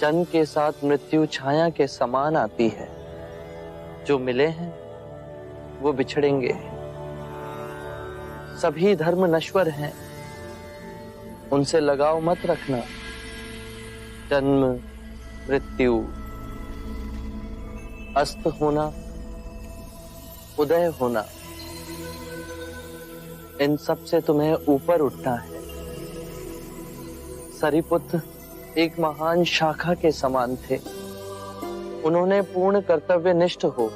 जन्म के साथ मृत्यु छाया के समान आती है। जो मिले हैं वो बिछड़ेंगे। सभी धर्म नश्वर हैं, उनसे लगाव मत रखना। जन्म, मृत्यु, अस्त होना, उदय होना, इन सब से तुम्हें ऊपर उठना है। सरिपुत्र एक महान शाखा के समान थे। उन्होंने पूर्ण कर्तव्यनिष्ठ हो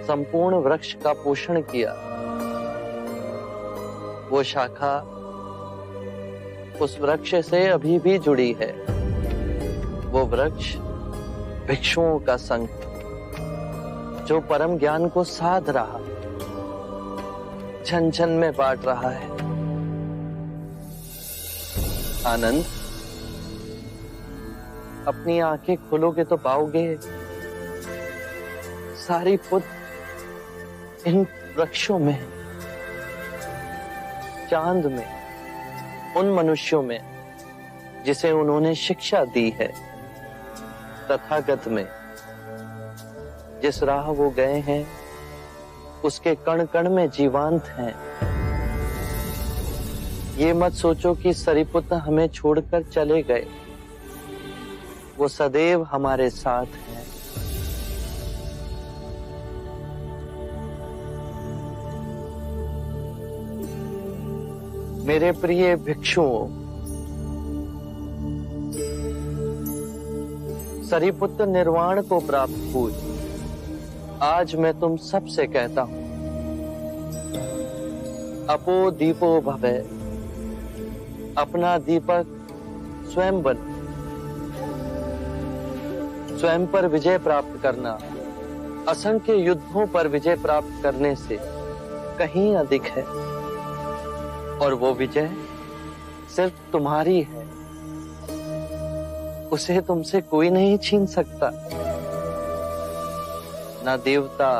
संपूर्ण वृक्ष का पोषण किया। वो शाखा उस वृक्ष से अभी भी जुड़ी है। वो वृक्ष भिक्षुओं का संघ, जो परम ज्ञान को साध रहा, छन छन में बांट रहा है। आनंद, अपनी आंखें खोलोगे तो पाओगे सारी पुत्र इन वृक्षों में, चांद में, उन मनुष्यों में जिसे उन्होंने शिक्षा दी है, तथागत में जिस राह वो गए हैं उसके कण कण में जीवांत हैं। ये मत सोचो कि सरिपुत्र हमें छोड़कर चले गए। वो सदैव हमारे साथ हैं। मेरे प्रिय भिक्षुओं, सरिपुत्र निर्वाण को प्राप्त हुए। आज मैं तुम सबसे कहता हूं, अपो दीपो भवे। अपना दीपक स्वयं बन। स्वयं पर विजय प्राप्त करना असंख्य युद्धों पर विजय प्राप्त करने से कहीं अधिक है। और वो विजय सिर्फ तुम्हारी है। उसे तुमसे कोई नहीं छीन सकता। ना देवता,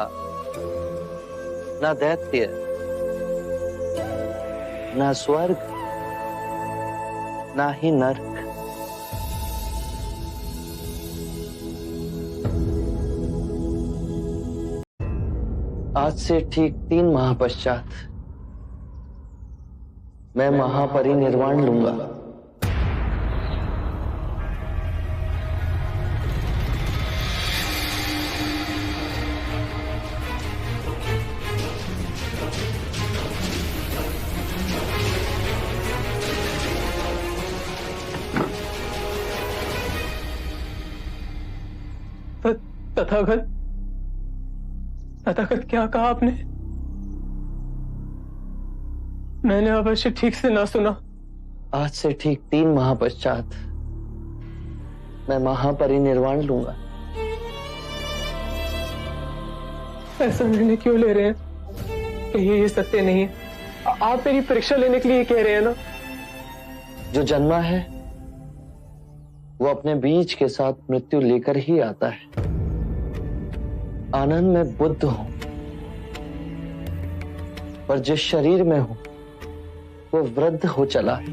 ना दैत्य, ना स्वर्ग, ना ही नरक। आज से ठीक 3 माह पश्चात मैं महापरिनिर्वाण लूंगा। तथागत, तथागत क्या कहा आपने? मैंने अवश्य ठीक से ना सुना। आज से ठीक 3 माह पश्चात मैं महापरिनिर्वाण लूंगा। ऐसा निर्णय क्यों ले रहे हैं? कहिए ये सत्य नहीं है। आप मेरी परीक्षा लेने के लिए कह रहे हैं ना? जो जन्मा है वो अपने बीज के साथ मृत्यु लेकर ही आता है। आनंद में बुद्ध हूं, पर जिस शरीर में हूं वो वृद्ध हो चला है।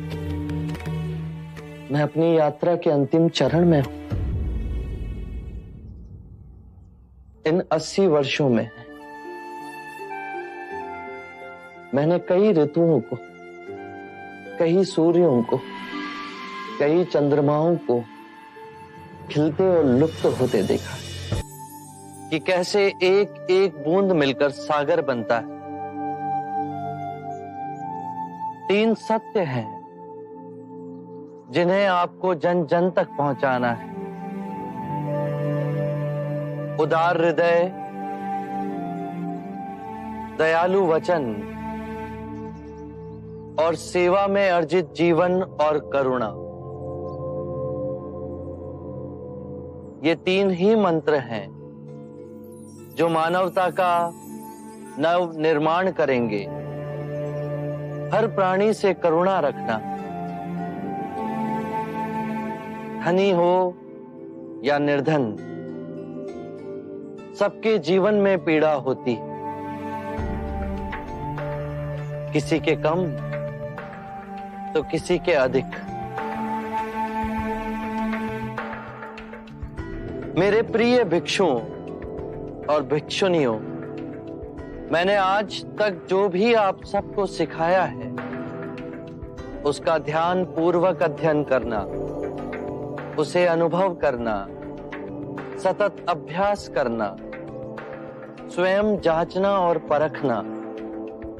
मैं अपनी यात्रा के अंतिम चरण में हूं। इन 80 वर्षों में मैंने कई ऋतुओं को, कई सूर्यों को, कई चंद्रमाओं को खिलते और लुप्त होते देखा कि कैसे एक एक बूंद मिलकर सागर बनता है। 3 सत्य हैं जिन्हें आपको जन जन तक पहुंचाना है। उदार हृदय, दयालु वचन और सेवा में अर्जित जीवन और करुणा। ये 3 ही मंत्र हैं जो मानवता का नव निर्माण करेंगे। हर प्राणी से करुणा रखना, धनी हो या निर्धन, सबके जीवन में पीड़ा होती। किसी के कम तो किसी के अधिक। मेरे प्रिय भिक्षुओं और भिक्षुनियों, मैंने आज तक जो भी आप सबको सिखाया है उसका ध्यान पूर्वक अध्ययन करना, उसे अनुभव करना, सतत अभ्यास करना, स्वयं जांचना और परखना,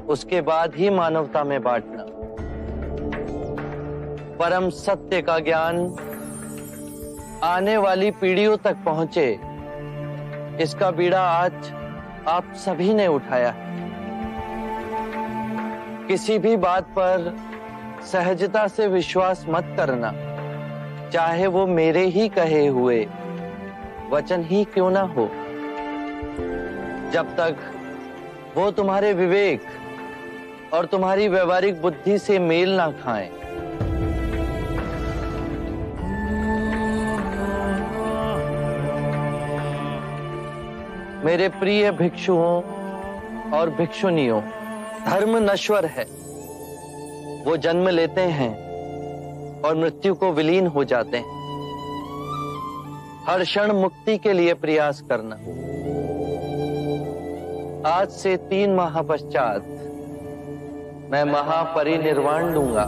उसके बाद ही मानवता में बांटना। परम सत्य का ज्ञान आने वाली पीढ़ियों तक पहुंचे, इसका बीड़ा आज आप सभी ने उठाया है। किसी भी बात पर सहजता से विश्वास मत करना, चाहे वो मेरे ही कहे हुए वचन ही क्यों ना हो, जब तक वो तुम्हारे विवेक और तुम्हारी व्यवहारिक बुद्धि से मेल ना खाएं। मेरे प्रिय भिक्षुओं और भिक्षुनियों, धर्म नश्वर है, वो जन्म लेते हैं और मृत्यु को विलीन हो जाते हैं। हर क्षण मुक्ति के लिए प्रयास करना। आज से 3 माह पश्चात मैं महापरिनिर्वाण लूंगा।